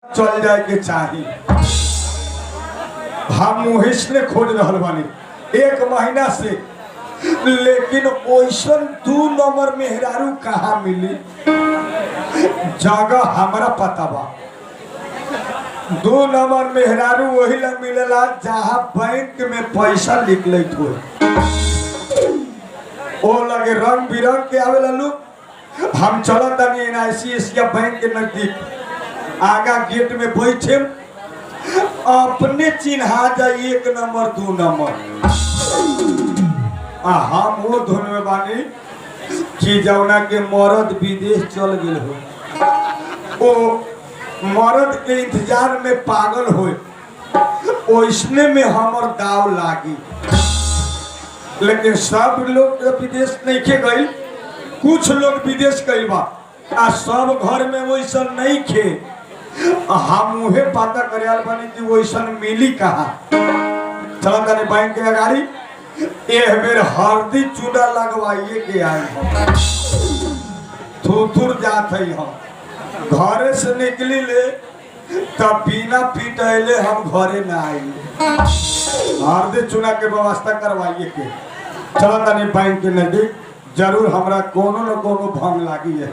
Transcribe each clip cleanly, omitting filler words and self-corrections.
चल जाए के चाहिए। हम मुहिसने खोज रहल बानी 1 महीना से, लेकिन ओइसन 2 नंबर मेहरारू कहाँ मिली। जगह हमारा पता बा। 2 नंबर मेहरारू वही ला मिलेला जहाँ बैंक में पैसा निकलत हो। ओ लगे रंग बिरंग के आवेला लोग। हम चलत तनी NIC एशिया बैंक के नजदीक, आगा गेट में बैठे अपने चिन्हा जाए 1 नंबर 2 नंबर। हम वो धुन में बानी कि जौना के मर्द विदेश चल गए हो, ओ मर्द के इंतजार में पागल हो, ओइसने में हमर दाव लागी। लेकिन सब लोग विदेश नहीं के गई, कुछ लोग विदेश गई बा, आ सब घर में वैसा नहीं खे। हम उहे पता करे बानी कि वैसन मिली कहा। चलो तनी बैंक के गाड़ी एह बेर हल्दी चूड़ा लगवाइए के आए। थुथुर जात है हम घरे से निकली ले तब बिना पीटले हम घरे ना आई। हल्दी चूड़ा के व्यवस्था करवाइए के। चलो तनी बैंक के नजदीक, जरूर हमरा कोनो न कोनो भंग लागी है।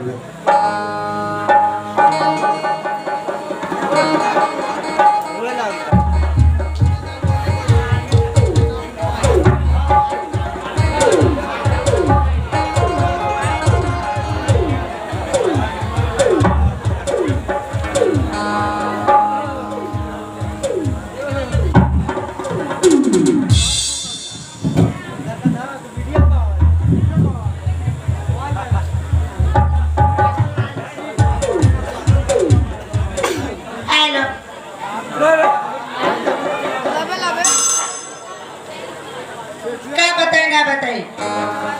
बताई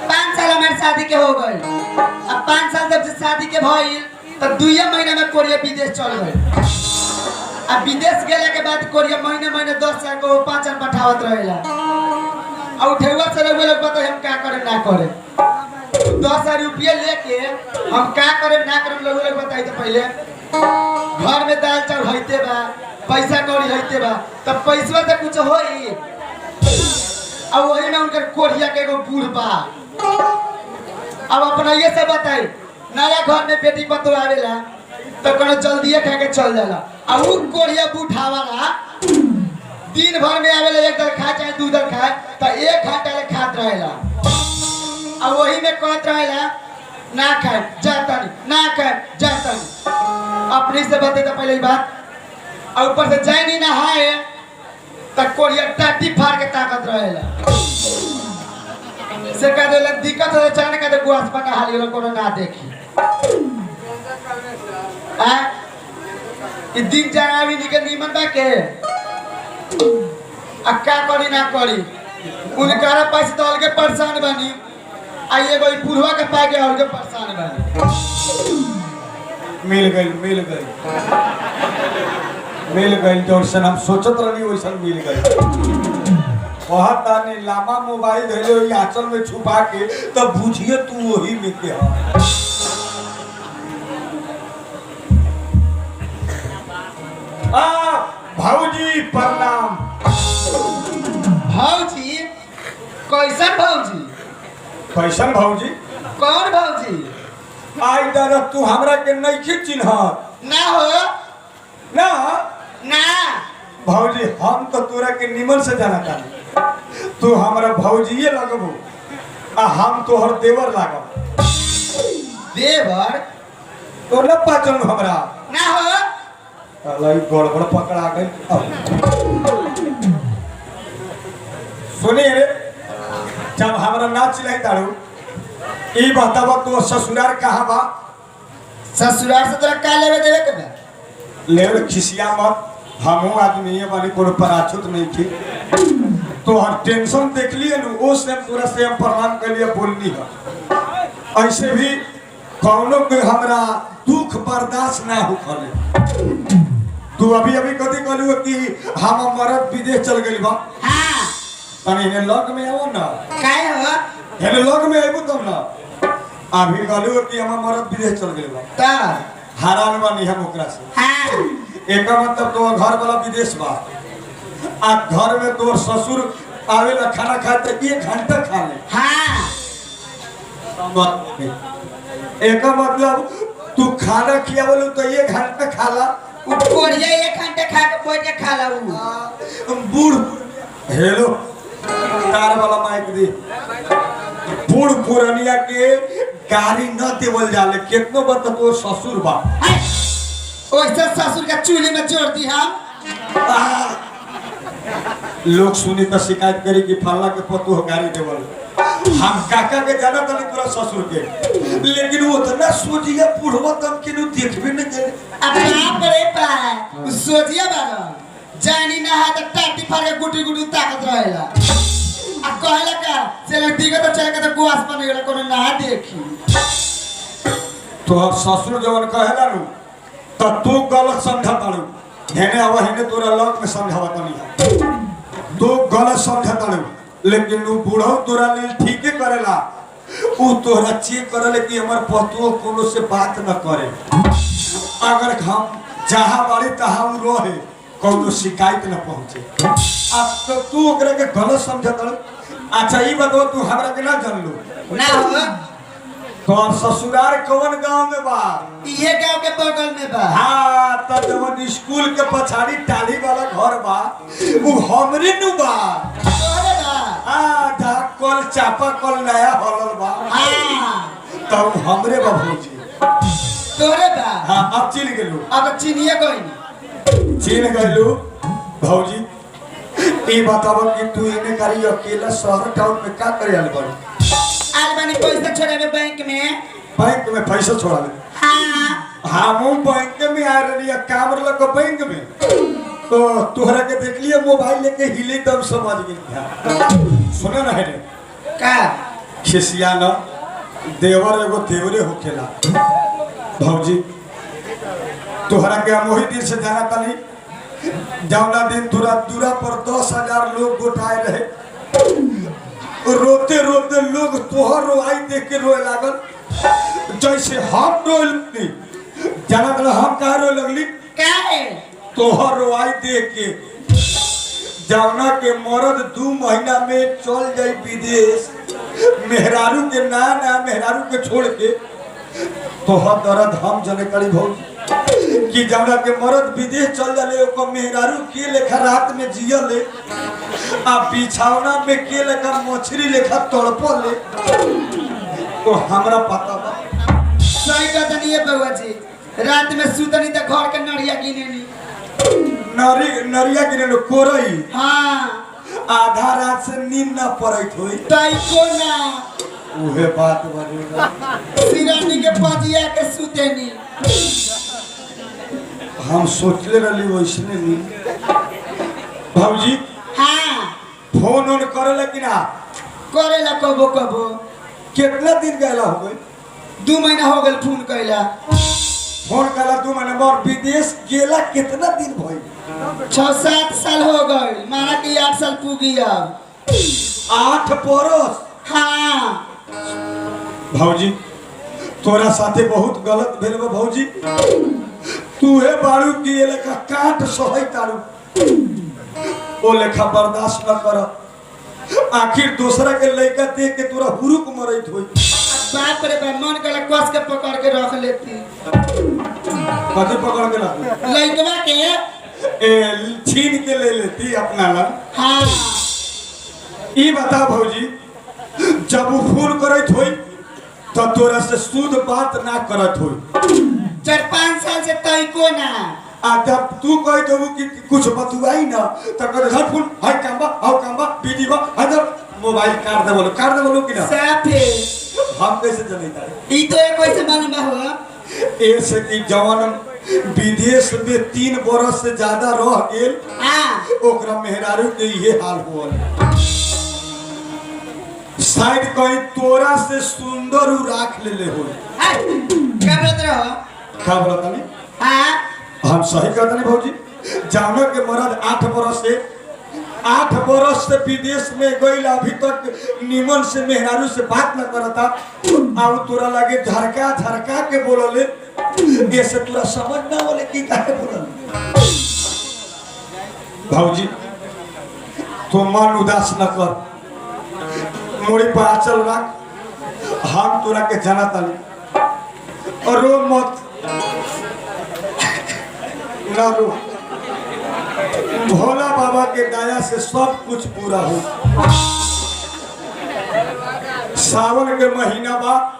5 साल हमारे शादी के हो गए। अब 5 साल जब से शादी के भइल तब 2 महीना में कोरिया विदेश चल गए। अब विदेश गेले के बाद कोरिया महीने महीने 10 साल को 5 पठावत रहेला। और उठेवा से लोग बताए हम क्या करे ना करे। 10,000 रुपया लेके हम क्या करे ना करे लोग बताई। तो पहले घर में दाल चावल होते बा, पैसा कौड़ी होते बा, तब पैसा से कुछ होई। अब वही में उनकर कोरिया के एगो बूढ़ बा। अब अपना ये सब बताई, नया घर में बेटी पतो आवेला तो कोनो जल्दी खा के चल जाला। अब उ कोरिया बूढ़ावाला दिन भर में आवेला, 1 दर खाए चाहे 2 दर खाए, तो 1 घंटा ले खात रहेला। अब वही में कहत रहेला ना खाए जाता नहीं, ना खाए जाता नहीं। अपने से बते तो पहले ही बात। और ऊपर से जाए नहीं नहाए तक कोरिया टाटी फाड़ के ताकत रहेला। से कह देला दिक्कत हो जाने का तो गुआस पका हाली लोग कोनो ना देखी। कि दिन जाना भी निके नीमन बा के अक्का करी ना करी उनका पैसे तो अलगे परेशान बनी। आइए कोई पुरवा के पा के अलगे परेशान बनी। मिल गई जौन हम सोचत रही वैसा मिल गई। वहाँ ताने लामा मोबाइल धैले आंचल में छुपा के तब बुझिए तू वही में के भाऊजी प्रणाम। भाऊजी कैसन भाऊजी? कैसन भाऊजी? कौन भाऊजी? आई दादा तू हमरा के नहीं चिन्ह ना हो ना ना भाऊजी, हम तो तोरा के निमन से जाना तानी। तू हमरा भौजीए लगबो आ हम तोहर देवर लागब। देवर तो न पाचन हमरा ना हो। अलाई गड़बड़ पकड़ा गई। सुनिए रे, जब हमरा ना चिल्लाई तारू ई बतावा तू ससुराल कहाँ बा? ससुराल से तोरा का लेवे देवे के बा? लेवे खिसिया मत, हमहू आदमी ये बानी कोनो पराछुत नहीं थी। तो हर टेंशन देख लिए नु ओ से पूरा से हम प्रणाम कर लिए बोलनी है। ऐसे भी कौनो के हमरा दुख बर्दाश्त ना हो खले। तू अभी कथी कहलू कि हम मरद विदेश चल गइल बा। हां तनी ने लग में आओ ना। काहे हो? हेले लग में आइबो तब ना। अभी कहलू कि हम मरद विदेश चल गइल बा। ता हैरान बानी हम ओकरा से। हां एक मतलब तो घर वाला विदेश बा आ घर में तोर ससुर आवेला खाना खाए तो 1 घंटा खा ले। हाँ एक मतलब तू खाना खियावल तो 1 घंटा खाला। उ कोरिया 1 घंटा खा के बैठ के खा ला उ बूढ़ हेलो तार वाला माइक दे। बूढ़ पुरनिया के गाड़ी न देवल जाले कितनो बात तो ससुर बा ओइसे ससुर का चूल्हे में जोड़ दी हम। लोग सुनी तो शिकायत करी कि फल्ला के पतु हो गाड़ी देवल। हम काका के जाना तनी तोरा ससुर के लेकिन वो उतना सोचिए बुढ़वा तम के नु देख भी नहीं गए। अब बाप रे बाप उ सोचिए बारो जानी ना हाथ टाटी फाड़ के गुटी गुटी ताकत रहेला। अब कहला का चल दिगे तो चल के तो गुआस पर नहीं कोनो ना देखी। तो ससुर जवन कहेला नु तो तू गलत समझा तारू। हेने आवा हेने तोरा लग में समझावा तनी तू गलत समझा तारू लेकिन उ बूढ़ो तोरा लेल ठीके करेला। उ तोरा चेक करले कि हमर पतुओ कोनो से बात न करे। अगर हम जहां बाड़ी तहां उ रहे कोनो शिकायत न पहुंचे। अब तो तू ओकरा के गलत समझा तारू। अच्छा ई बताओ तू हमरा के ना जानलू ना हो तो ससुराल कौन गांव में बा? ये गांव के बगल में बा। हाँ त जवन स्कूल के पछाड़ी टाली वाला घर बा उ हमरे नु बा। तोरे बा हाँ जहाँ कल चापा कल नया हलल बा हाँ तब हमरे बा भौजी। तोरे बा हाँ अब चिन गेलू अब चिनिए गई चिन गेलू भौजी। ई बताव कि तू इने करी अकेला शहर टाउन में का करे आल बड़ी? आज मैंने पैसा छोड़े बैंक में। बैंक में पैसा छोड़ा ले? हाँ हम बैंक में आ रही काम लग बैंक में तो तोहरा के देख लिया मोबाइल लेके हिले तब समझ गई। सुना ना है का खिसिया न देवर एगो देवरे होखेला भौजी। तोहरा के हम वही दिन से जाना तनी जौना दिन दूरा पर 10,000 लोग गोटाए रहे। रोते रोते लोग तोहर रोआई देख के रोए लागल जैसे हम रोए लगली। जाना तला हम कहा रोए लगली? का है तोहर रोआई देख के जौना के मर्द 2 महीना में चल जाई विदेश मेहरारू के ना मेहरारू के छोड़ के तोहर दर्द हम जने करी भौजी कि जौना के मर्द विदेश चल जाले ओको मेहरारू के लेखा रात में जियले आ बिछौना में के लेखा मछली लेखा तड़पले तो हमरा पता बा। सही कहता नहीं है बउआ जी। रात में सुतनी तो घर के नरिया गिनेनी नरिया गिने कोरई। हाँ आधा रात से नींद ना पड़त होई ताई को ना उहे बात बनेगा। सिरानी के पजिया के सुतेनी। हम सोचले रहली वैसने नींद भौजी। हाँ फोन ऑन करेला कि ना? करेला कबो कबो। कितना दिन गैला हो गई? 2 महीना हो गए फोन कैला। फोन कला 2 महीना और विदेश गेला कितना दिन भई? 6-7 साल हो गए माना कि 8 साल पूगी अब। 8 बरस? हाँ भौजी तोरा साथे बहुत गलत भेल बा भौजी। तू हे बारू की ये लेखा काट सहई तारू ओ लेखा बर्दाश्त न कर। आखिर दूसरा के लड़का देख के तोरा हुरुक मरैत होई। बाप रे बाप मन कला कस के पकड़ के रख लेती। कथी पकड़ के रख? लड़कवा के छीन के ले लेती अपना ला। हाँ ई बता भौजी जब वो फोन करत होई तो तोरा से शुद्ध बात ना करत होई। 4-5 साल से तई को ना आ जब तू कह देबू कि कुछ बतुआई ना तो कर हर फोन हाय कांबा बीडी बा हदर मोबाइल काट दे बोलो कि ना? साफे हम कैसे जनिता ई तो एक वैसे मालूम बा हो ऐसे कि जवान विदेश में 3 बरस से ज्यादा रह गेल हां ओकरा मेहरारू के ये हाल होल। शायद कहीं तोरा से सुंदर उ राख ले हो। क्या बोलत रहो? का बोलता नहीं? हां हम सही कहते नहीं भौजी। जानो के मर्द 8 बरस से विदेश में गई अभी तक निमन से मेहरारू से बात न करता। अब तोरा लगे झरका के बोलले ये से तुरा समझ ना बोले की काहे बोलल भौजी तू मन उदास न कर मोड़ी पर आंचल रख हम तोरा के जानत तानी और रो मत ना रो भोला बाबा के दया से सब कुछ पूरा हो सावन के महीना बाद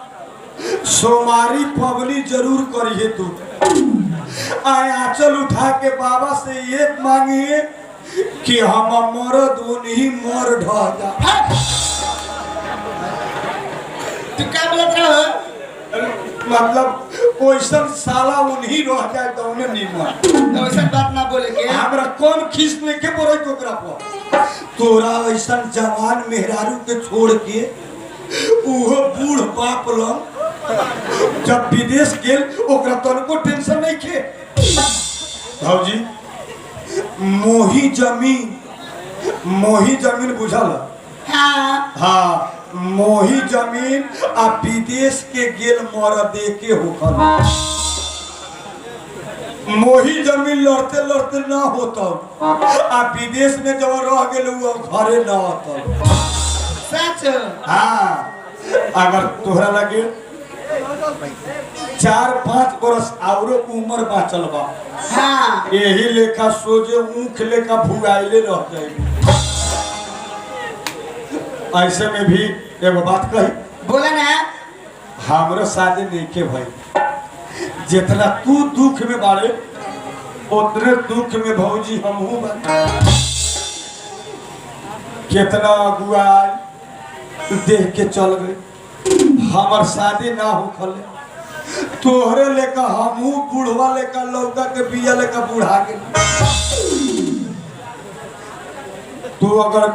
सोमारी पवनी जरूर करिए तू आए आंचल उठा के बाबा से ये मांगिए कि हम मरद उन्हीं मर ढह जा तू क्या बोलत रहो मतलब ओइसन साला उन्हीं रह जाए तो उन्हें नहीं मार तो ऐसा बात ना बोले के हमरा कौन खींच नहीं के बोले तो ओकरा पर तोरा ऐसन जवान मेहरारू के छोड़ के उहो बूढ़ बाप लंग जब विदेश गेल ओकरा तनको टेंशन नहीं खे भौजी मोही जमीन बुझल हाँ हाँ मोही जमीन आ विदेश के गेल मर दे के होकर मोही जमीन लड़ते लड़ते ना होता आ विदेश में जब रह गेल वो घरे ना होता सच हाँ अगर तोहरा लगे 4-5 बरस औरो उम्र बाचल बा हाँ यही लेखा सोजे ऊख लेखा भुगाइले रह जाए ऐसे में भी एगो बात कही बोला ना हमरो शादी नहीं के भाई जितना तू दुख में बाड़े उतने दुख में भौजी हमहू बा कितना अगुआई देख के चल गए हमार शादी ना हो खले तोहरे लेका हमहू बूढ़वा लेका लौका के बिया लेका बुढ़ा के तू अगर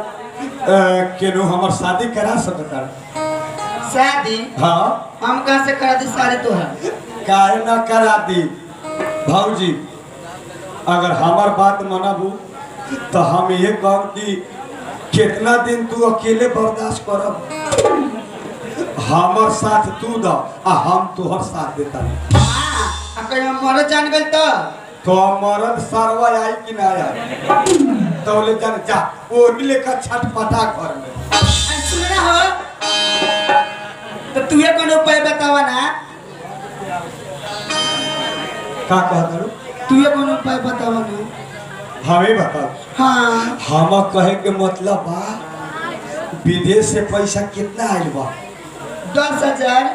केनो हमार शादी करा सकता शादी हाँ हम कहाँ से करा दी सारे तो है काहे ना करा दी भौजी अगर हमार बात मनाबू तो हम ये कहब कि कितना दिन तू अकेले बर्दाश्त करब हमार साथ तू द आ हम तोहर साथ देता अगर हम मरो जान गए तो मरद सरवा आई कि ना आई तो ले जान जा ओ लेकर छटपटा घर में सुन ना हो तो तुझे कौन उपाय बतावा ना का कहत रू तुझे कौन उपाय बतावा ना हमें बताओ हाँ हम कहे के मतलब बा विदेश से पैसा कितना आयल बा 10,000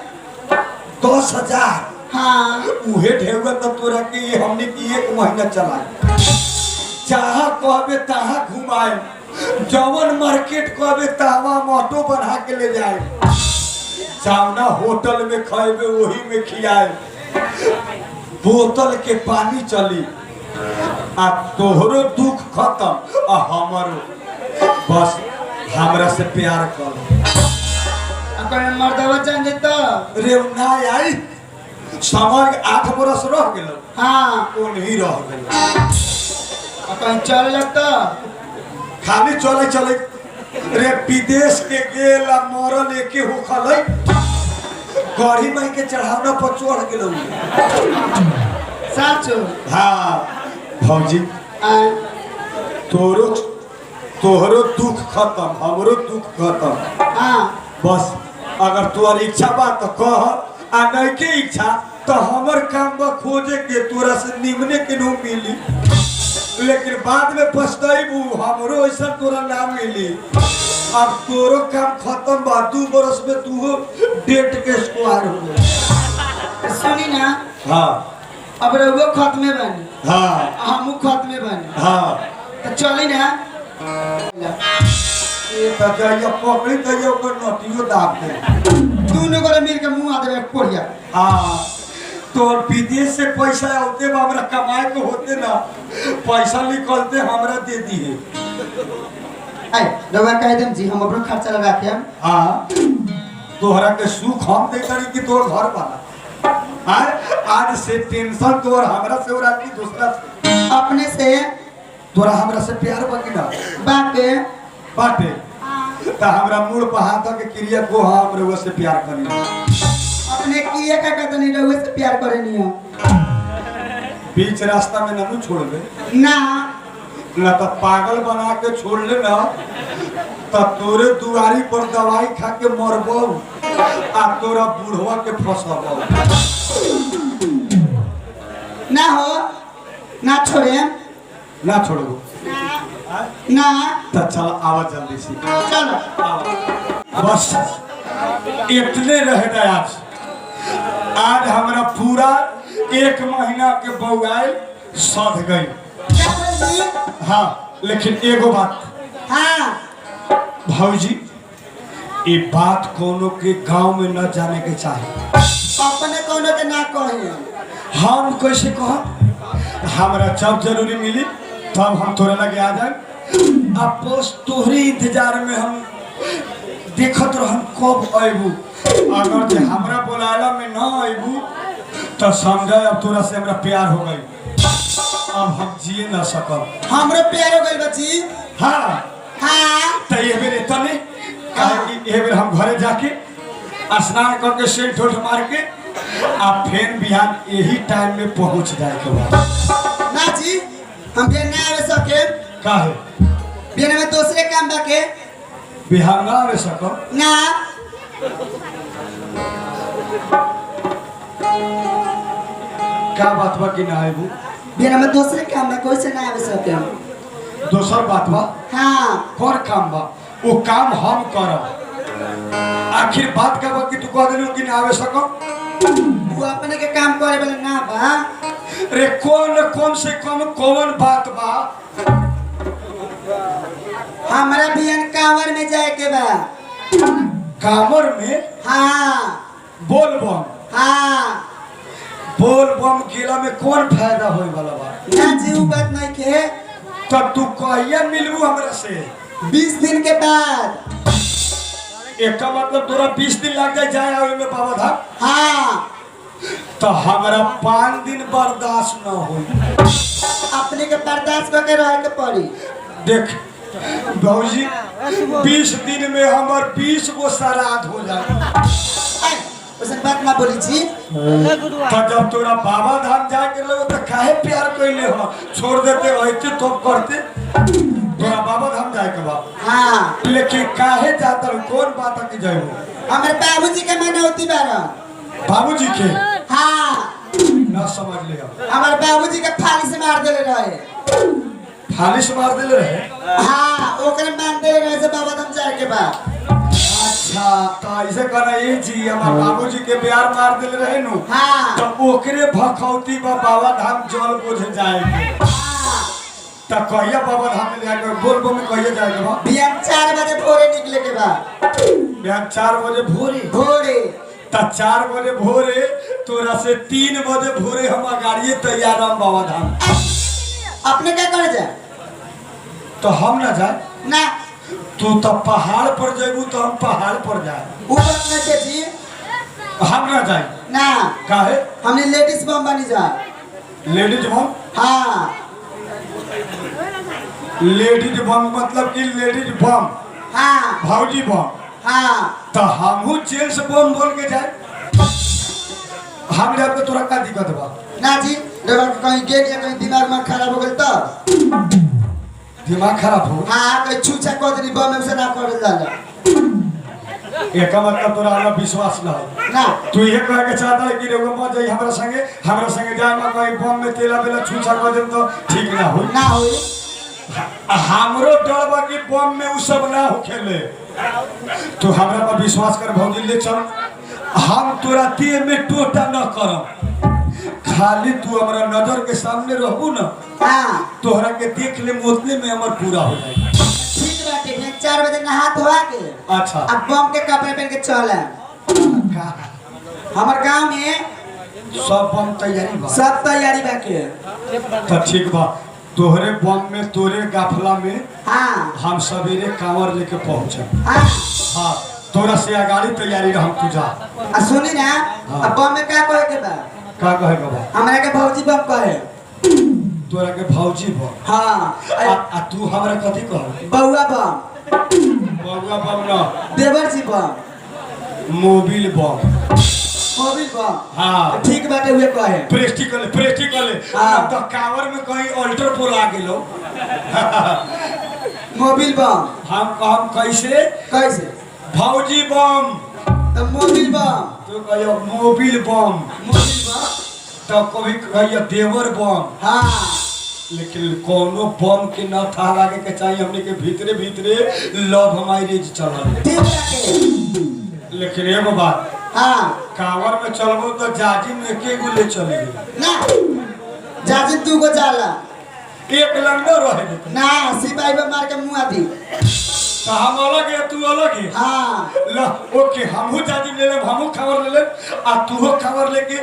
10,000 हाँ उहे ढेउगा तो तोरा के ये हमने की 1 महीना चलाए जहाँ कहबे तहाँ घुमाए जवन मार्केट कहबे तहाँ ऑटो बना के ले जाए जावना होटल में खाएबे वही में खियाए बोतल के पानी चली आ तोहरो दुख खत्म आ हमारो बस हमरा से प्यार कर अगर मर्दवा जान दे तो रे ना आई समर 8 बरस रह गेल हाँ उन्हीं रह गेल अपन चल लगता खाली चले चले रे विदेश के गेल आ मरल एके हो खलै गड़ी माई के चढ़ावना पर चढ़ गेल साचो हाँ भौजी आ तोहरो दुख खत्म हमरो दुख खत्म हाँ बस अगर तोर इच्छा बा तो कह आ नहीं के इच्छा तो हमर काम बा खोजे के तोरा से निमने के नो मिली लेकिन बाद में पछताइबू हमरो ऐसा तोरा ना मिली अब तोरो काम खत्म बा 2 बरस में तू डेट के स्क्वायर हो गए सुनी ना हाँ अब रहुआ खत में बनी हाँ हमू खत में बनी हाँ तो चली ना ये तो जाइए पकड़ी जाइए ओकर नटियो दाब दे दोनों को मिल के मुंह आ देवे कोड़िया हाँ तो विदेश से पैसा आते हमरा कमाए को होते ना पैसा निकलते हमरा दे दिए आई रवा कह देम जी हम अपना खर्चा लगा के हम हाँ तोहरा के सुख हम दे करी कि तोर घर वाला आज से टेंशन तोर हमरा से और की दूसरा अपने से तोरा हमरा से प्यार बाकी ना बाटे बाटे ता हमरा मूल पर हाथ के क्रिया को हम रउआ से प्यार करी अपने किए का कहते नहीं रहुए से प्यार करे नहीं हम बीच रास्ता में ना छोड़बे ना ना तो पागल बना के छोड़ ले ना तो तोरे दुआरी पर दवाई खा के मरबो आ तोरा बूढ़वा के फंसबो। ना हो ना छोड़े ना छोड़बो ना तो चल आवा जल्दी से चलो बस इतने रह गए आज हमारा पूरा 1 महीना के बउआई सध गई। हाँ लेकिन एगो बात हाँ भौजी ये बात कोनो के गांव में न जाने के चाहिए। अपने कोनो के ना कहे हम कैसे कह हमारा जब जरूरी मिली तब हम तोरे लगे आ जाए। अब बस तोहरे इंतजार में हम देखत रहन कब अबू। अगर जे हमरा बोलाला में न अबू तो समझ अब तोरा से हमरा प्यार हो गई। अब हम जिए न सकब। हमरो प्यार हो गइल बच्ची। हाँ हाँ तो ये बेर तने काहे कि ये बेर हम घरे जाके स्नान करके सेंट ठोठ मार के आ फिर बिहान यही टाइम में पहुंच जाए के बाद। ना जी हम बिहान ना आवे सके। काहे बिहान में दूसरे काम बाके बिहान ना आवे सकब ना का बात बा कि ना आबू। बिहान में दूसरे काम बा कोई से ना आवे सके। दोसर बात बा हाँ कौन काम बा वो काम हम करब। आखिर बात का बा कि तू कह देलू कि ना आवे सकब। वो अपने के काम करे वाला ना बा। रे कौन से कौन बात बा। हमारा बिहान कांवर में जाए के बा। कामर में हाँ बोल बम बोल बम गेला में कौन फायदा होए वाला बा। ना जी वो बात नहीं के तब तू कहिया मिलबू हमरा से 20 दिन के बाद। एक मतलब तोरा 20 दिन लग जाए आवे में बाबा धाम। हाँ तो हमारा 5 दिन बर्दाश्त न होई। अपने के बर्दाश्त करके रहे के पड़ी। देख भौजी 20 दिन में हमार 20 गो श्राद्ध हो जाए। उसे बात ना बोली जी। तो जब तोरा बाबा धाम जाके लोग तो काहे प्यार कइले हो छोड़ देते रहते तो करते। तोरा बाबा धाम जाए के बाद हाँ लेकिन काहे जाता कौन बात की जाइबो। हमारे बाबूजी के मनौती बारा। बाबूजी के हाँ ना समझ लिया। हमारे बाबूजी के फाली से मार देले रहे। फाली से मार देले रहे। हाँ ओकरे मार देले रहे से बाबा धाम जाए के बाद। अच्छा तो ऐसे कहना ये जी हमार बाबूजी के प्यार मार देले रहे नु। हाँ तो ओकरे भखौती बाबा धाम जल बोझ जाएंगे। हाँ तो कहिया बाबा धाम में जाएंगे बोल बम में कहिया जाएंगे बा। बिहान 4 बजे भोरे निकले के बाद। बिहान 4 बजे भोरे भोरे तो 4 बजे भोरे तोरा से 3 बजे भोरे हम गाड़िए तैयार हम बाबा धाम। अपने क्या करे जाए तो हम ना जाए ना तू तो पहाड़ पर जेबू तो हम पहाड़ पर जाए। ऊपर में के जी हम ना जाए ना काहे हमने लेडीज बम बनी जाए। लेडीज बम। हाँ लेडीज बम मतलब कि लेडीज बम हाँ भौजी बम। हाँ तो हमहू जेंट्स बम बोल के जाए। हम जाए तो तोरा का दिक्कत बा। ना जी जब कहीं गेट या कहीं दिमाग में खराब हो गई तो दिमाग खराब हो। हाँ कहीं छूछा कह देनी बम में से ना कर जाला। एक मतलब तोरा हमरा विश्वास ना हो। ना तू ये कह के चाहता है कि रोग मत जाई हमरा संगे जाए में कहीं बम में तेला बेला छूछा कर दे तो ठीक ना हो। ना होई हमरो डर बा कि बम में उ सब ना हो खेले। तू हमरा पर विश्वास कर भौजी ले चल। हम तोरा देह में टोटा न करब खाली तू हमरा नजर के सामने रहबू ना हाँ तोहरा के देख ले मोतले में हमर पूरा हो जाए। ठीक बाटे फिर 4 बजे नहा धोआ के अच्छा अब बम के कपड़े पहन के चल हमार गांव में सब बम तैयारी बा। सब तैयारी बाके। तो ठीक बा तोहरे बम में तोरे गाफला में हाँ हम सवेरे कांवर लेके पहुंचे। हाँ हाँ तोरा से गाड़ी तैयारी रह तू जा। सुनी ना हाँ। अब बम में क्या कहे के बा का कहेगा बा। हमरा के भौजी बम कहे। तोरा के भौजी बम हाँ आ तू हमरा कथी कह बउआ बम बउआ बम न देवर जी बम मोबिल बम। मोबिल बा हाँ ठीक बाटे हुए कहे प्रेस्टिकल हाँ। अब तो कावर में कहीं अल्टर पोल आ गेलो मोबिल बा हम कैसे कैसे भौजी बम तो मोबिल बा तो कहियो मोबिल बम मोबिल बा तो कभी कहियो देवर बम हाँ लेकिन कोनो बम के न था लागे के चाहिए हमने के भीतरे भीतरे लव मैरिज चलल ठीक बाटे लेकिन एगो बात हाँ कांवर में चलबो तो जाजी में एके गो ले चले ना जाजी तू को जाला एक लंडो रहे देते। ना सिपाही पे मार के मुंह आती तो हम अलग है तू अलग है हाँ ल ओके हमहू जाजी ले ले हमहू खबर ले ले आ तूहो खबर लेके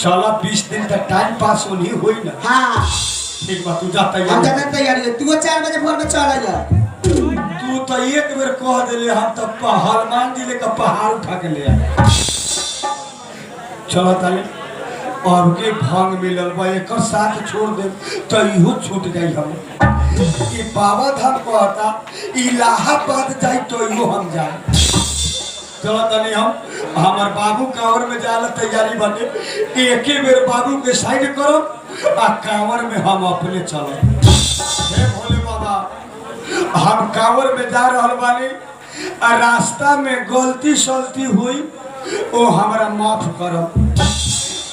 चला 20 दिन तक टाइम पास होनी होई ना हाँ ठीक बा तू जा हम तैयार जाने तैयारी है तू 4 बजे भोर में चला जा तू तो एक बेर कह देले हम तो हनुमान जी लेके पहाड़ उठा के ले आए चलो ताले और के भांग मिलल बा एक साथ छोड़ दे तो इहो छूट जाई हम ई बाबा धाम कहता इलाहाबाद जाई तो इहो हम जाए चलो तनी हम हमार बाबू कांवर में जाला तैयारी बने एके बेर बाबू के साइड करो आ कांवर में हम अपने चले हे भोले बाबा हम कांवर में जा रहल बानी आ रास्ता में गलती सलती हुई ओ हमरा माफ करब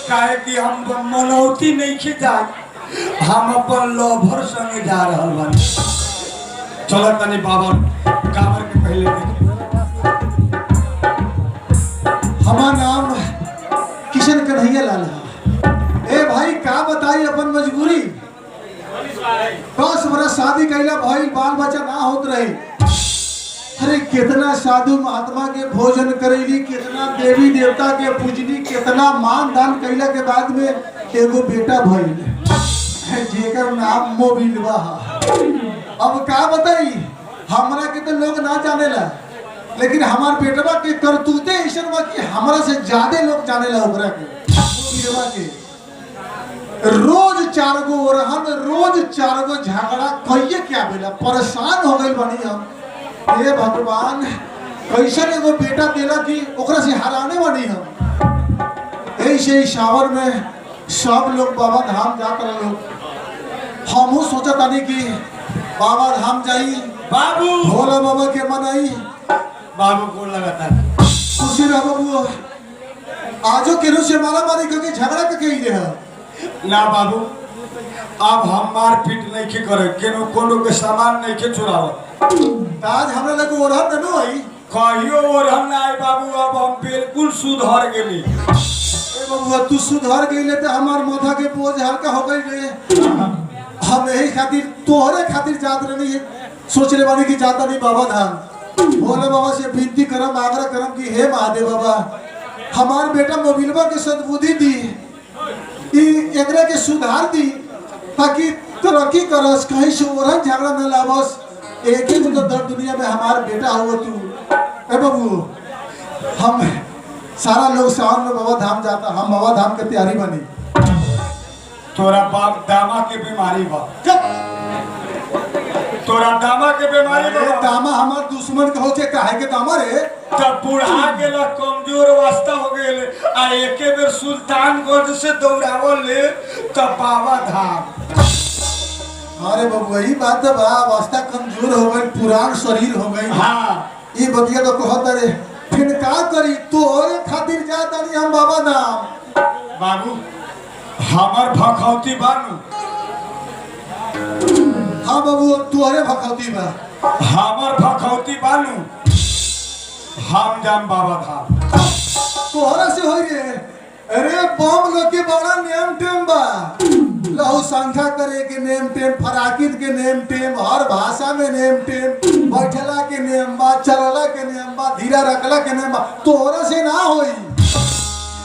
काहे कि हम मनौती नहीं के जाए हम अपन लवर संगे जा रहल बानी चलो तनी बाबा कांवर के पहले देख हमार नाम किशन कन्हैया लाल है। ए भाई का बताई अपन मजबूरी 10 बरस शादी कैला भाई बाल बच्चा ना होत रहे अरे कितना साधु महात्मा के भोजन करेली कितना देवी देवता के पूजनी कितना मान दान कैला के बाद में एगो बेटा भइल जेकर नाम मोबिलवा अब का बताई हमरा के तो लोग ना जानेला लेकिन हमार बेटवा के करतूते ऐसा बा कि हमरा से ज्यादा लोग जानेला ओकरा के मोबिलवा के रोज 4 गो ओरहन रोज 4 गो झगड़ा कहिए क्या बेला परेशान हो गई बनी हम हे भगवान कैसे एगो बेटा देला कि ओकरा से हराने बनी हम ऐसे ही सावर में सब लोग बाबा धाम जात रहे लोग हमहू सोचा तानी कि बाबा धाम जाई बाबू भोला बाबा के मनाई बाबू को लगातार खुशी रह बाबू आजो केरो से मारा मारी करके झगड़ा के कही दे ना बाबू अब हम मार पीट नहीं के करे केनो कोनो के सामान नहीं के चुरावत आज हमरा लगे ओरहन न होई कहियो और हम ना आए बाबू अब हम बिल्कुल सुधर गेली ए बाबू तू सुधर गईले तो हमार माथा के बोझ हल्का हो गई रे हम यही खातिर तोहरे खातिर जात रही सोच ले बानी कि जाता नहीं बाबा धाम भोले बाबा से विनती करम आग्रह करम कि हे महादेव बाबा हमार बेटा मोबिलवा के सद्बुद्धि दी ई एकरा के सुधार दी ताकि तरक्की करस कहीं से ओरहन झगड़ा न लावस एक ही तो दर दुनिया में हमार बेटा हुआ तू ए बाबू हम सारा लोग सावन में बाबा धाम जाता हम बाबा धाम के तैयारी बनी तोरा बाप दामा के बीमारी बा जब तोरा दामा के बीमारी बा दामा हमार दुश्मन के होके काहे के दामा रे तब बुढ़ा गेला कमजोर अवस्था हो गेले आ एके बेर सुल्तानगंज से दौड़ावल ले तब बाबा धाम अरे बाबू यही बात है बा अवस्था कमजोर हो गई पुरान शरीर हो गई हाँ ये बतिया तो कहत रे फिर का करी तोरे खातिर जाता नहीं हम बाबा धाम बाबू हमर भखौती बानू हाँ बाबू तोहरे भखौती बा हमर भखौती बानू हम जाम बाबा धाम तोहरा से होई रे अरे बम लोग के बड़ा नेम टेम बा लहू संख्या करे के नेम टेम फराकित के नेम टेम हर भाषा में नेम टेम बैठला के नेम बा चलला के नेम बा धीरा रखला के नेम बा तोहरा से ना होई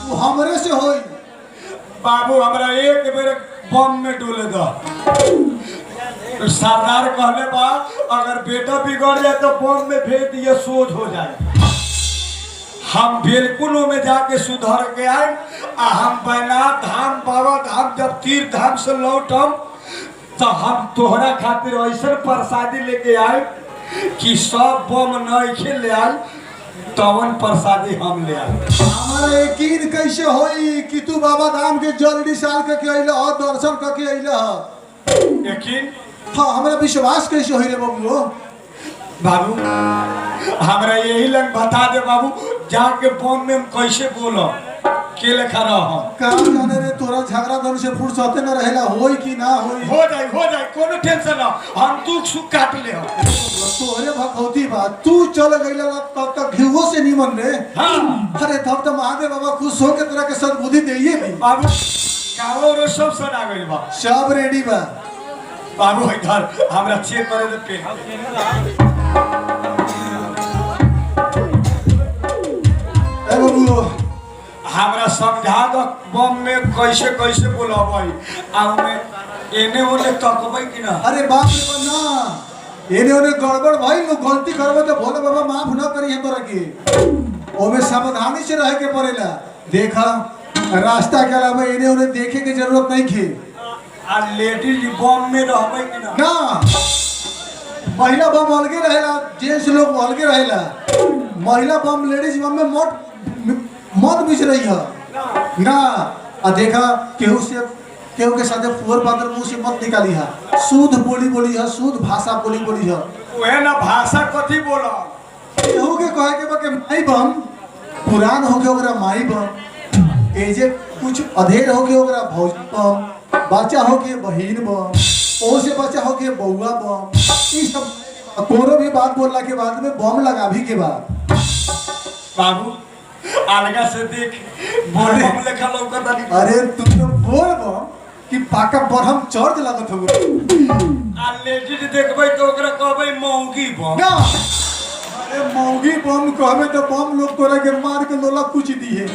वो हमरे से होई बाबू हमरा एक बेर बम में डोले दो सरदार कहले बा अगर बेटा बिगड़ जाए तो बम में भेज दिए सोच हो जाए हम बिल्कुल में जाके सुधर के आए आ हम बैनाथ धाम बाबा धाम जब तीर्थ धाम से लौटम तो हम तोहरा खातिर ऐसा प्रसादी लेके आए कि सब बम नहीं ले आए तवन प्रसादी हम ले आए। हमारा यकीन कैसे होई कि तू बाबा धाम के जल्दी साल के अइल ह दर्शन करके अइल ह। यकीन हाँ हमरा विश्वास कैसे होई रे बबुओ। बाबू हमरा यही लग बता दे बाबू, जाके बम में कैसे बोलो के लेखा रह। का जाने रे तोरा झगड़ा धन से फुर्सते न रहेला, होई कि ना होई। हो जाए कोनो टेंशन ना, हम दुख सुख काट ले हो। तोरे भखौती बा, तू चल गइला तब तक घिवो से निमन रे। हाँ अरे तब तो महादेव बाबा खुश हो के तोरा के सद्बुद्धि देइए भी। बाबू कावो रो सब सना गइल बा, सब रेडी बा। बाबू इधर हमरा चेक करे दे पे। ए बबुओ हमरा समझा दो बम में कैसे कैसे बोलबै, आ में एने ओने तकबै कि ना। अरे बाप रे बाप ना, एने ओने गड़बड़ भाई लोग गलती करबो तो भोले बाबा माफ न करी है तोरा के। ओमे सावधानी से रहे के पड़ेला। देखा रास्ता के अलावा एने ओने देखे के जरूरत नहीं खे। आ लेडीज बम में रहबै कि ना। ना महिला बम अलगे रहेला, जेंट्स लोग अलगे रहेला। महिला बम लेडीज बम में मत मिच रही है ना। आ देखा केहू के साथे फुहर पातर मुंह से मत निकाली है। शुद्ध बोली है, शुद्ध भाषा बोली है। ओहे ना भाषा कथी बोला। केहू के कहे के बा के माई बम, पुरान हो के ओकरा माई बम, एजे कुछ अधेर हो के ओकरा भौजी बम, बच्चा हो के बहिन बम, ओ से बच्चा हो के बउआ बम। ई सब कोनो भी बात बोलला के बाद में बम लगाभी के बाद। बाबू अलगा से देख बोल बम लेखा लौकत नहीं। अरे तुम तो बोल बम कि पाका बरहम चर्च लागत हो। आ लेडीज देखबै तो ओकरा कहबै मौगी बम ना अरे मौगी बम कहबे तो बम लोग तोरा के मार के लोला कुछ दी है।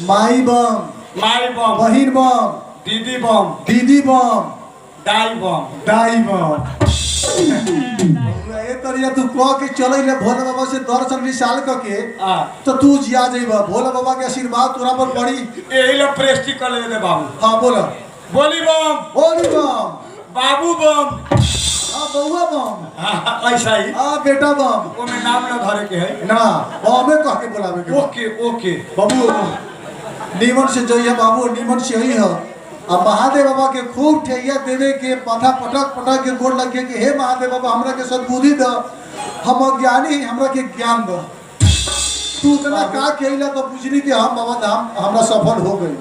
माई बम, माई बम, बहिन बम, दीदी बम, दीदी बम, दाई बम, दाई बम। ए तरिया तू कह के चले ले भोले बाबा से दर्शन निशाल के आ तो तू जिया जइबा। भोले बाबा के आशीर्वाद तोरा पर पड़ी। एही ला प्रेस्टी कर ले बाबू। हाँ बोला बोली बम, बोली बम, बाबू बम, हाँ बउआ बम, हाँ, ऐसा ही हाँ बेटा बम। ओमे नाम ना धरे के है ना बमे कह के बोलावे के। ओके ओके बाबू नीमन से जइया बाबू, नीमन से ही है। अब महादेव बाबा के खूब ठैया देवे के, माथा पटक पटक के गोड़ लगे के हे महादेव बाबा हमरा के सद्बुद्धि द, हम अज्ञानी हमरा के ज्ञान द। तू तना का कहला तो बुझली कि हम बाबा धाम हमरा सफल हो गई।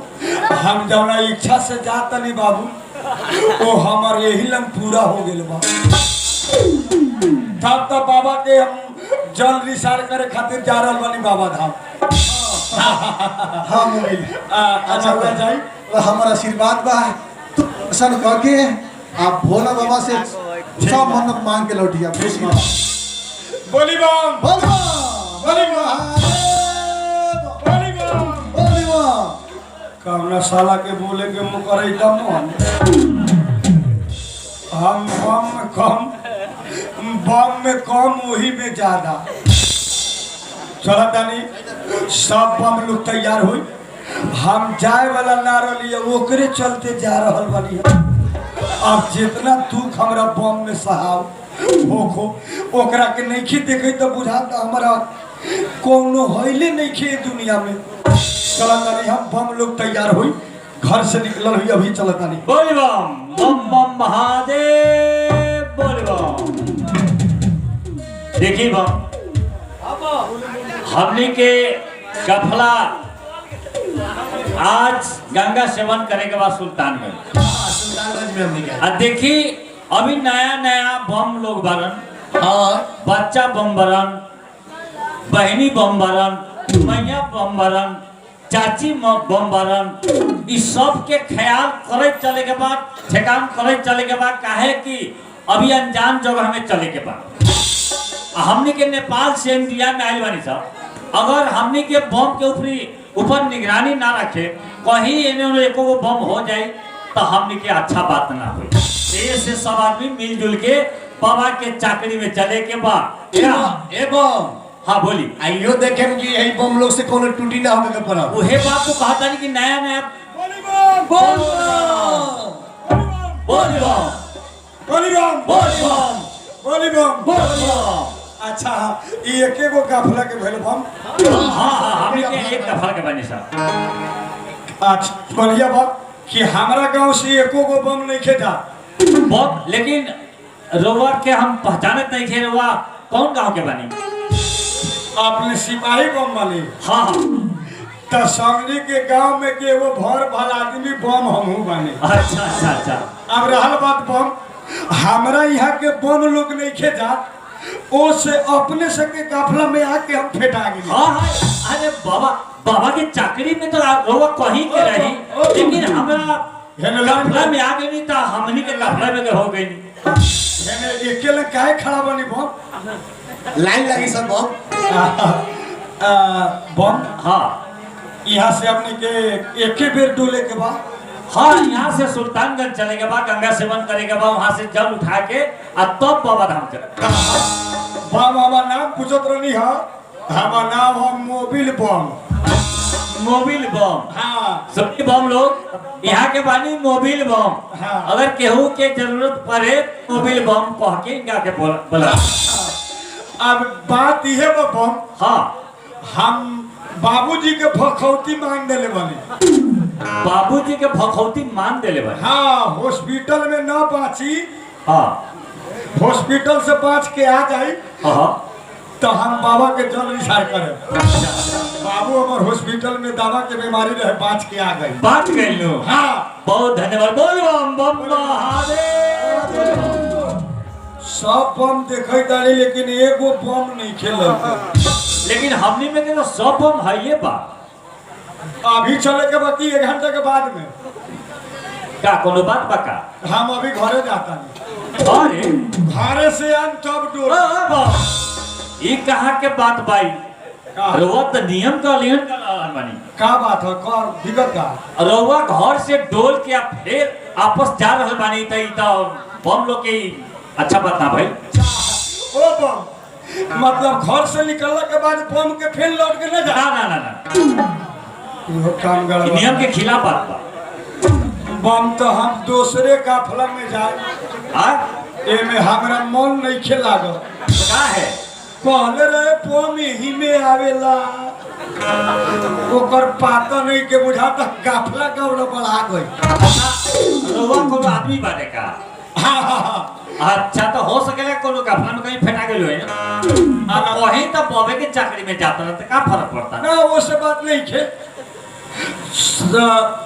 हम जौना इच्छा से जात नहीं बाबू वो हमार यही लंग पूरा हो गेल बा। तब तो बाबा के हम जल निसार करे खातिर जा रहल बानी बाबा धाम। हाँ मोबाइल अच्छा हो जाई हमारा आशीर्वाद बा। तू दर्शन करके आप भोला बाबा से सब मन्नत मांग के लौटिया। बोली बम, बोल बम, बोली बम, बोली बम। बोल बम। कौना साला के बोले के मुँह करे दम हम बम में कम वही में ज्यादा। चलता नहीं सब बम लोग तैयार हुई, हम जाए वाला ना रही ओकरे चलते जा रहल बानी। अब जितना दुख हमरा बम में सहाव होखो ओकरा के नहीं खी देखे तो बुझाता हमारा कोनो हईले नहीं खे दुनिया में। चलता नहीं हम बम लोग तैयार हुई, घर से निकलल हुई अभी चलता नहीं। बोल बम बम बम महादेव बोल बम। देखिए बम हमने के कफला आज गंगा सेवन करे के बाद सुल्तानगंज में हमने क्या देखी अभी नया नया बम लोग बरन। हाँ बच्चा बम बरन, बहनी बम बरन, मैया बम बरन, चाची बम बरन। इस सब के ख्याल करे चले के बाद, ठेकान करे चले के बाद काहे कि अभी अनजान जगह में चले के बाद। हमने के नेपाल से इंडिया में आइल बानी साहब, अगर हमने के बम के ऊपर निगरानी ना रखे, कहीं इन्होंने एको वो बम हो जाए तो हमने के अच्छा बात ना हो। से सब आदमी मिलजुल के बाबा के चाकरी में चले के बाद हाँ बोली आइयो देखे कि यही बम लोग से कोनो टूटी ना होके पड़ा। वही बात तो कहता नहीं कि नया नया बोली बम, बोल बोली बम, बोल बोली बम, बोल बोली बम, बोल अच्छा ये एके गो काफला के भेल बम। हाँ हाँ हमनी के एक दफा के बनी साहब। अच्छा बढ़िया बात कि हमारा गांव से एको गो बम नहीं खेता। बहुत लेकिन रोवा के हम पहचानत नहीं थे। रोवा कौन गांव के बनी? आपने सिपाही बम वाली हाँ हाँ तो समझी के गांव में के वो भर भल आदमी बम हमहू बने। अच्छा अच्छा अच्छा। अब रहल बात बम, हमरा यहाँ के बम लोग नहीं खेता, ओ से अपने से के काफला में आके हम फेटा गए। हाँ हाँ अरे बाबा के चाकरी में तो रोवा कहीं के रही, लेकिन हमरा काफला में आ गई तो हमनी के काफला में हो गई। अकेले काहे खड़ा बनी बम? लाइन लगी सब बम। बम हाँ यहाँ से अपने के एक ही बेर डोले के बाद हाँ यहाँ से सुल्तानगंज चले के बाद गंगा सेवन करे के बाद वहाँ से जल उठा के तब बाबा धाम चले। बम हमारा नाम पूछत रही है, हमारा नाम है मोबिल बम। मोबिल बम हाँ सभी बम लोग यहाँ के बानी मोबिल बम। हाँ। अगर केहू के जरूरत पड़े मोबिल बम कह के इनका के बोला। अब बात यह बा बम, हाँ हम बाबूजी के भखौती मांग देले बने। बाबूजी के भखौती मान देले भाई। हाँ हॉस्पिटल में न बाँची, हाँ हॉस्पिटल से बाँच के आ जाई हाँ तो हम बाबा के जल निसार करे। बाबू हमारे हॉस्पिटल में दवा के बीमारी रहे, बाँच के आ गई। बात गई लो। हाँ बहुत धन्यवाद। बोल बम बम महादेव। सब बम देखे तारी लेकिन एगो बम नहीं खेल। लेकिन हमनी में के तो सब बम है ये बा। अभी चले के बाकी 1 घंटे के बाद में का कोनो बात बा का? हम अभी घरे जाता नहीं। अरे घरे से आन तब डोर ये कहाँ के बात भाई? रोवा तो नियम का उल्लंघन कर रहा बानी। का बात है? का दिक्कत का? रोवा घर से डोल के आप फिर आपस जा रहे बानी तो बम लोग के अच्छा बात ना भाई। ओ बम मतलब घर से निकलने के बाद बम के फिर लौट के न जा। ना ना ना इहो काम गड़बड़। नियम के खिलाफ बात बा। बम तो हम दूसरे काफला में जाए, हाँ एमे हमरा मन नहीं खेला गो। का है? कहले रहे बम ही में आवेला, ओकर पाता नहीं के बुझाता काफला गौड़ बढ़ा गई। रोवा कोनो आदमी बाटे का? हाँ हाँ हाँ अच्छा तो हो सकेला कोनो काफला में कहीं फेटा गेलो है ना। अब वही तो बॉबे के चाकरी में जाता रहता का फर्क पड़ता? ना वो से बात नहीं खे।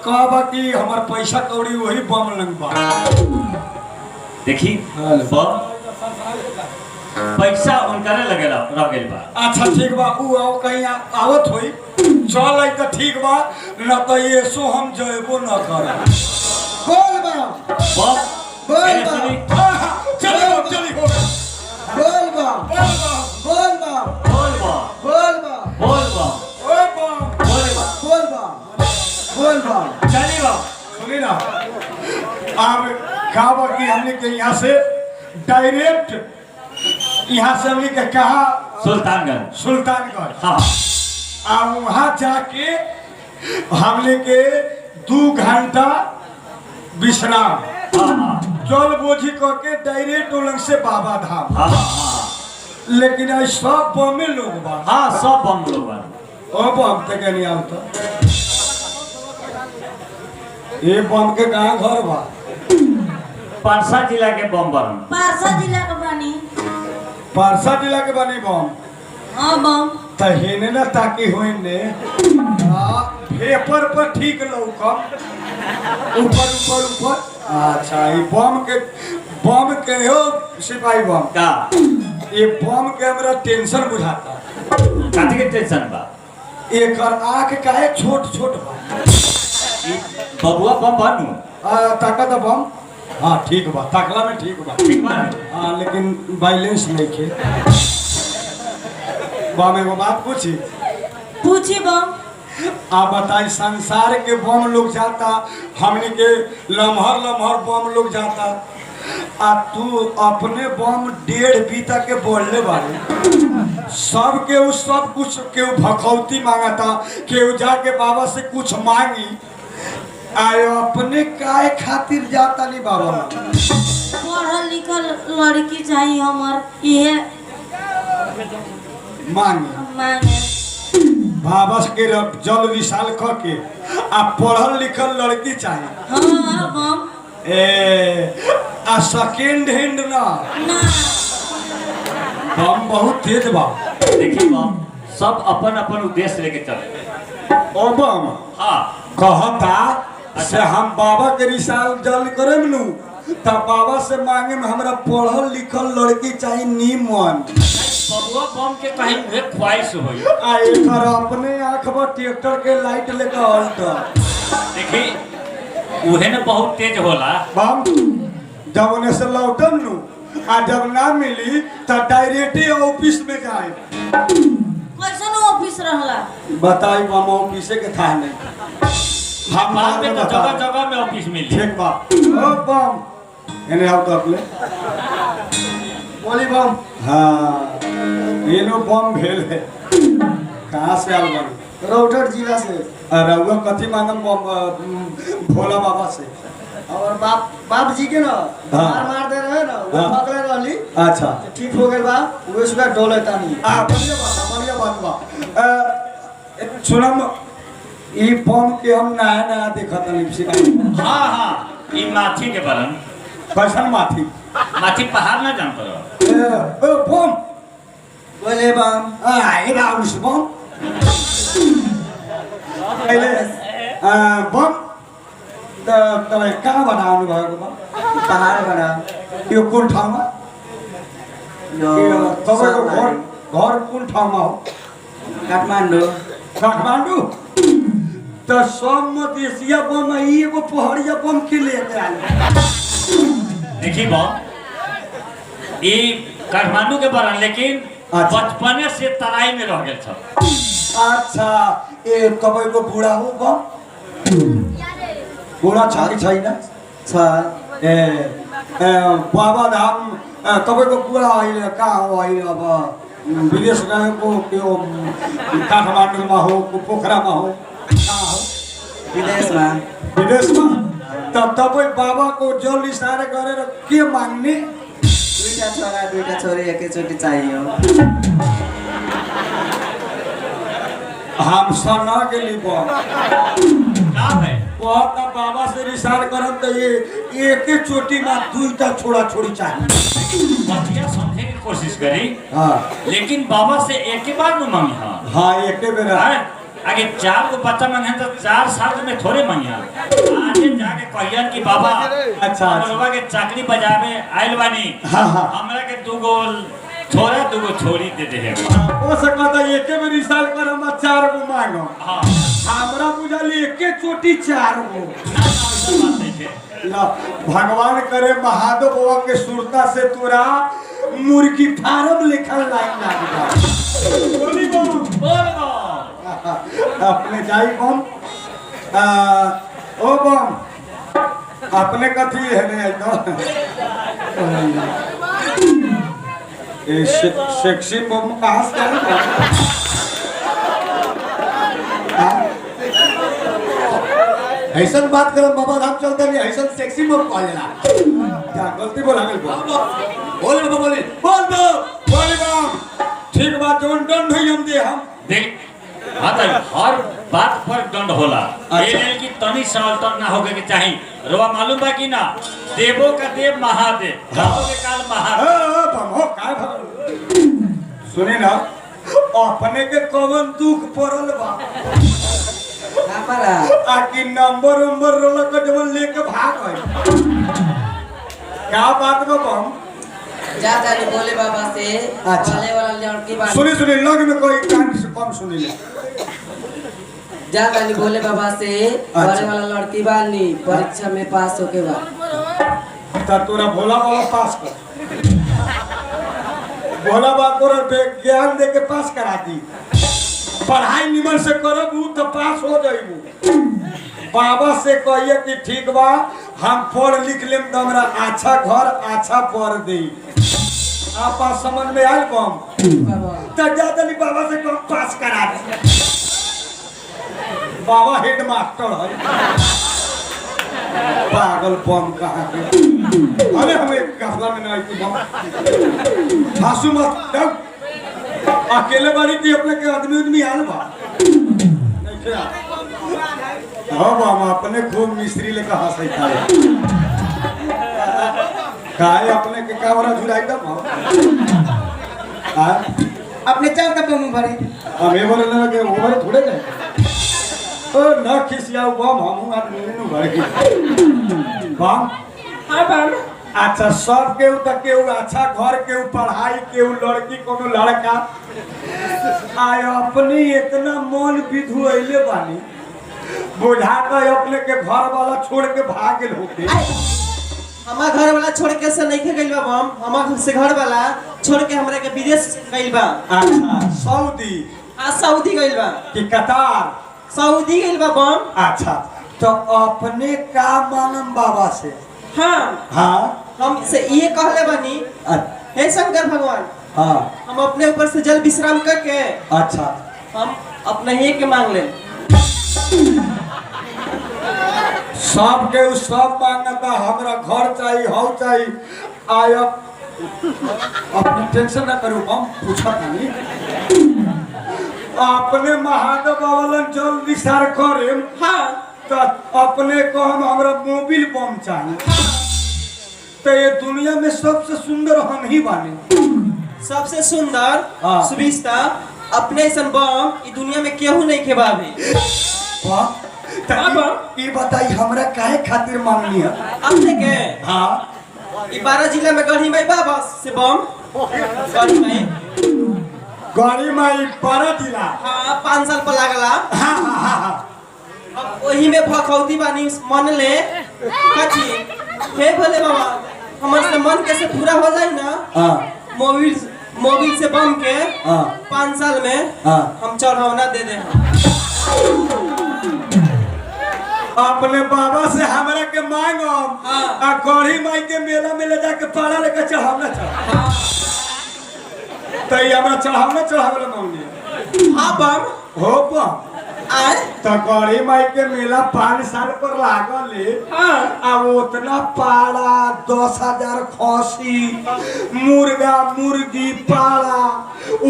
कहबा कि हमार पैसा कौड़ी वही बम लंगबा। देखी बम पैसा उनका लगेला रह गेल बा। अच्छा ठीक बा, ऊ आओ कहीं आवत होई चल आई तो ठीक बा, न तो ये सो हम जयबो न कर। बोल बम बम बोल मैंने बम सुनी। चली हो चली हो बोल बम बोल बम बोल बम बोल बम बोल बम ओए बम बोल बम बोल बम बोल बम। चली बम। सुनी ना, अब कहबा कि हमने के यहाँ से डायरेक्ट यहाँ से हमने के कहा सुल्तानगंज। सुल्तानगंज। हाँ और वहाँ जाके हमने के 2 घंटा विश्राम हाँ जल बोझी करके डायरेक्ट उलंग से बाबा धाम। हाँ हाँ लेकिन आज सब बमे लोग बा। हाँ सब बम लोग बा। ओ बम तक नहीं आता, ये बम के कहाँ घर बा? पारसा जिला के बम बरन। पारसा जिला के बानी। पारसा जिला के बनी बम। हाँ बम। तो हेने ना ताकि होने पेपर पर ठीक लौकम ऊपर ऊपर ऊपर। अच्छा ये बम के हो सिपाही बम का ये बम के हमरा टेंशन बुझाता। काहे के टेंशन बा? एक आँख काहे छोट छोट बा। ई बबुआ बम बनू ताकत बम हाँ ठीक बा, ताकला में ठीक बा। ठीक बा। हाँ लेकिन बैलेंस नहीं खे। बम एगो बात पूछी? पूछी बम। आप बताई संसार के बम लोग जाता, हमने के लम्हर लम्हर बम लोग जाता, आ तू अपने बम 1.5 बीता के बोलने वाले सब के उस सब कुछ के भखौती मांगता, के जाके बाबा से कुछ मांगी आयो अपने काय खातिर जाता नहीं बाबा। पढ़ल लिखल लड़की चाहिए हमार, ये मांगे मांगे बाबा के जल विशाल क के आ पढ़ल लिखल लड़की चाहिए हाँ बम आ सेकेंड हैंड ना ना हम बहुत तेज बा देखिए बम सब अपन अपन उद्देश्य लेके चले। ओ बम हाँ कहता से हम बाबा के रिसाल जल करे नु तब बाबा से मांगे में हमरा पढ़ल लिखल लड़की चाहिए नीमन बबुआ बम के कहीं उहे ख्वाहिश होई। आ एकर अपने आंख पर ट्रैक्टर के लाइट लेकर अल्टर देखी उहे न बहुत तेज होला। बम जब उन्हें से लौटन नु आ जब ना मिली तो डायरेक्ट ऑफिस में जाए कैसन ऑफिस रहला बताई बम ऑफिस के था नहीं हम बाद में तो बता जगह जगह में ऑफिस मिली। ठीक बा ओ बम एने आओ तो अपने बोली बम हाँ ये नो बम भेल है कहाँ से आल बन रौटट जिला से रउआ कथी मांगम भोला बाबा से और बाप जी के ना हाँ। मार दे रहे ना वो हाँ। पकड़े रहली अच्छा तो ठीक हो गए बा वो सुबह डोले तानी बढ़िया बात बा सुनम ई बम के हम नया नया देखत हनी सिकाई हाँ हाँ ई माथी के बरन कैसन माथी माथी पहाड़ ना जान पर ओ बम बोले बम ए राउस बम पहले बम तब कहाँ बनाउनु भएको बम पहाड़ बना यो कुन ठाउँमा यो तपाईँको घर घर कुन ठाउँमा हो काठमाडौँ काठमाडौँ त सब मधेसिया बम आई एगो पहाड़िया बम के लेके आयल देखी बम ई काठमांडू के बरन लेकिन अच्छा। बचपने से तराई में रह गेल छ। अच्छा ए तपाईँको बुढा हो बम बुढा छ कि छैन छ ए बाबा धाम तपाईँको बुढा अहिले कहाँ हो अहिले अब विदेश गएको त्यो काठमाडौँमा हो पोखरामा हो कहाँ हो विदेशमा विदेशमा त तपाईँ बाबाको जल इसारा गरेर के माग्ने दुईटा छोरा दुईटा छोरी एकैचोटि चाहियो हम सना गेली बम का है बहुत बाबा से रिसार करम त ये एके चोटी में दुईटा छोड़ा छोड़ी चाहिए बतिया समझे की कोशिश करी हाँ लेकिन बाबा से एक ही बार न मांगी हाँ हाँ एके बेर आगे 4 को बच्चा मांगे तो 4 साल में थोड़े मांगे आगे जाके कहियन कि बाबा अच्छा। बाबा के चाकरी बजावे आइल बानी हाँ, हाँ। हमरा के 2 गो छोरा 2 गो छोरी दे दे हो सकता है एके बेर रिसार करम 4 गो मांगो हाँ हमरा बुझल एके चोटी 4 गो ना ऐसा बात नहीं है। ला भगवान करे महादेव बाबा के सुरता से तोरा मुर्गी फार्म लिखल लाइन लाग जा बोली बम बोल बम अपने जाई बम ओ बम अपने कथी है ने तो ए सेक्सी बम कहाँ से आया ऐसा बात करो बाबा धाम चलते नहीं ऐसा सेक्सी बम कॉल लेला क्या गलती बोला गई बोल बाबा बोले बोल दो बोले बम ठीक बात जोन दंड होई हम दे हम देख हाँ तो हर बात पर दंड होला ये नहीं कि तनी साल तक ना होके के चाहिए रोवा मालूम बा कि ना देवो का देव महादेव कालो के काल महादेव बम हो का सुने ना अपने के कौन दुख पड़ल बा हमारा आकि नंबर रोलक जब लेके भाग गए क्या बात बा बम जा जानी बोले बाबा से अच्छा। वाले वाला लड़की बात सुनी सुनी लग में कोई कान से कम सुनी ले जा जानी बोले बाबा से वाले वाला लड़की बानी परीक्षा में पास होके बाद ता तोरा भोला बाबा पास कर भोला बाबा तोरा ज्ञान दे के पास करा दी पढ़ाई निमन से करब उ तो पास हो जाइबू बाबा से कहिए कि ठीक बा हम पढ़ लिख लेम तो हमरा अच्छा घर अच्छा पढ़ दे आप बात समझ में आयल बम बाबा तो ज्यादा नहीं बाबा से कम पास करा दे बाबा हेड मास्टर है पागल बम कहाँ के अरे हम एक कफला में नहीं कि बम हंसू मत डब अकेले बाड़ी की अपने के आदमी उदमी आल बा नहीं क्या हाँ बाबा अपने खूब मिस्त्री लेकर हंसई था काय अपने के कावरा जुड़ाई दम हाँ अपने चार का बम भरे हम ये बोले ना कि वो बारे थोड़े गए ओ ना खिसिया बम हम आदमी नु भर के बम हाँ बम अच्छा सब केहू तक केहू अच्छा घर केहू पढ़ाई केहू लड़की कोनो लड़का आय अपनी इतना मन विधु अइले बानी बुझा तो अपने के घर वाला छोड़ के भाग गेल होते हमार घर वाला छोड़ के से नहीं गइल बा बम हमार से घर वाला छोड़ के हमरा के विदेश गइल बा अच्छा सऊदी आ सऊदी गइल बा कि कतार सऊदी गइल बा बम अच्छा तो अपने का मानम बाबा से हाँ हाँ हम से ये कहले बानी हे शंकर भगवान हाँ हम अपने ऊपर से जल विश्राम करके अच्छा हम अपने ही के मांग ले सब के उ सब मांगता हमरा घर चाहिए हौ चाहिए आय अपने टेंशन ना करू हम पूछा नहीं अपने महादेव बाबा जल विचार करे हाँ तो अपने को हमरा मोबिल बम चाहिए तो ये दुनिया में सबसे सुंदर हम ही बानी सबसे सुंदर हाँ। सुविस्ता अपने ऐसन बम ई दुनिया में केहू नहीं खेबावे वाह तो ये बताई हमरा काहे खातिर मांगनी है अपने के हाँ ई 12 जिला में गढ़ी में बाबा से बम गढ़ी में गड़ी माई पारा जिला हाँ 5 साल पर लागला हाँ हाँ हाँ हाँ अब वही में भखौती बानी मन ले कथी हे भोले बाबा हमर से मन कैसे पूरा हो जाए ना हाँ मोबिल से बम के हाँ 5 साल में हाँ हम चढ़ावना दे दे अपने बाबा से हमरा के मांगो हाँ। आ गढ़ी माई के मेला में ले जाके पारा लेके चढ़ावना चढ़ा तो ये हमरा चढ़ावना मांगनी हाँ बम हो बम आए तो गढ़ी माई के मेला 5 साल पर लागल है हाँ अब उतना पाड़ा 10,000 खसी मुर्गा मुर्गी पाड़ा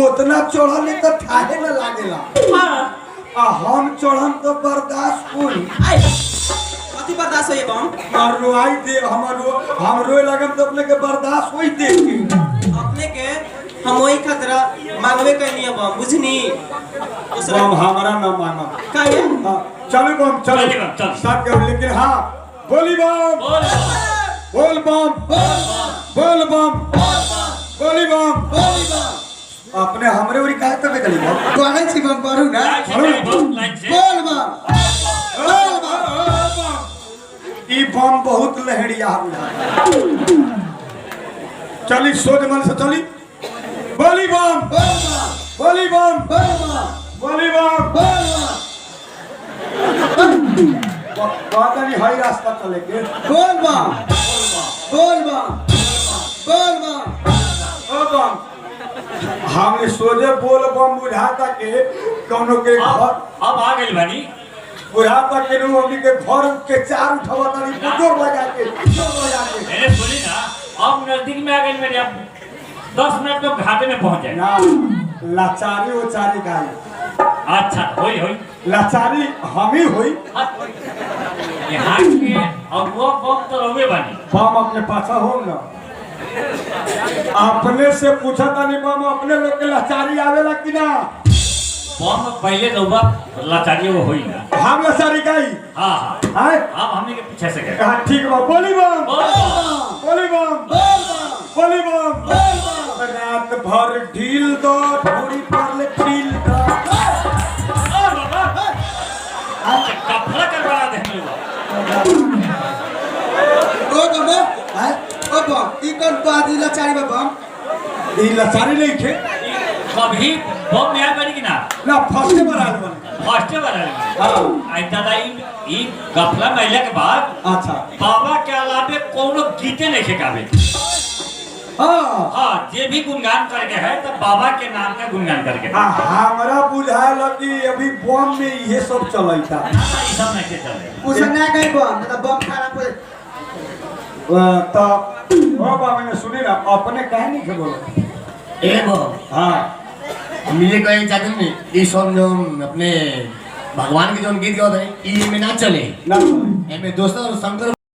उतना चढ़ल तो ठाहे न लागेला हाँ आ हम चढ़म तो बर्दाश्त हुई आए कथी बर्दाश्त होई बम और रोई दे हम रोए लगम तो अपने के बर्दाश्त होई देख के अपने के हम वही खतरा मांगवे करनी है बम बुझनी बम हमरा न मांगो काहे चलो बम चलो चलिए बम, चल। सब के लेकिन हाँ बोली बम बोल बम बोल बम बोली बम अपने हमरे उरी काहे तक गली बम कहै छी बम पढ़ू ना बोल बम ई बम बहुत लहरिया बुझा चली सोच मन से चली बोली बम बोली बम बोली बम बात नहीं हाई रास्ता चले के बोल बम बोल बम बोल बम ओ बम हमने सोचे बोल बम बुझाता के कोनो के घर अब आ गइल बानी बुझाता के नु हमनी के घर के चार उठावा तानी बुटोर लगा के मैंने सुनी ना अब नजदीक में आ गइल मेरे अब 10 मिनट तो घाटे में पहुंच जाए ना लाचारी उचारी गाय अच्छा होई होई लाचारी हम ही हुई यहाँ के अब वो बम तो रहुए बानी बम अपने पाछा हो ना अपने से पूछा तानी बम अपने लोग के लाचारी आवेला कि ना बम पहले रहुआ लाचारी वो होई ना हम लाचारी गाई हाँ हाँ हाय अब हमने के पीछे से गए हाँ ठीक बा बोली बम बोली बम बोली बम रात भर ढील दो ढोरी पर ले ढील दो कपड़ा करवा दे ओ बम ओ बम ई कौन बादी लाचारी बा बम ई लाचारी नहीं खे कभी बम में आ गई कि ना ना फर्स्ट बार आल बन फर्स्ट बार हाँ आई दादा ई गफला महिला के बाद अच्छा बाबा के अलावे कोनो गीते नहीं सिखावे हाँ हाँ जे भी गुणगान करके है तो बाबा के नाम का गुणगान करके है। हमरा बुझायल कि अभी बम में ये सब चलता ये सब नहीं से चले उसे ना गई बम मतलब बम खराब हो तो ओ बाबा ने सुनी ना अपने कहे नहीं थे बोलो एगो हाँ हम ये कहे चाहते हैं ये सब जो अपने भगवान के जो गीत गाते हैं ये में ना चले ना एमे दोस्तों और शंकर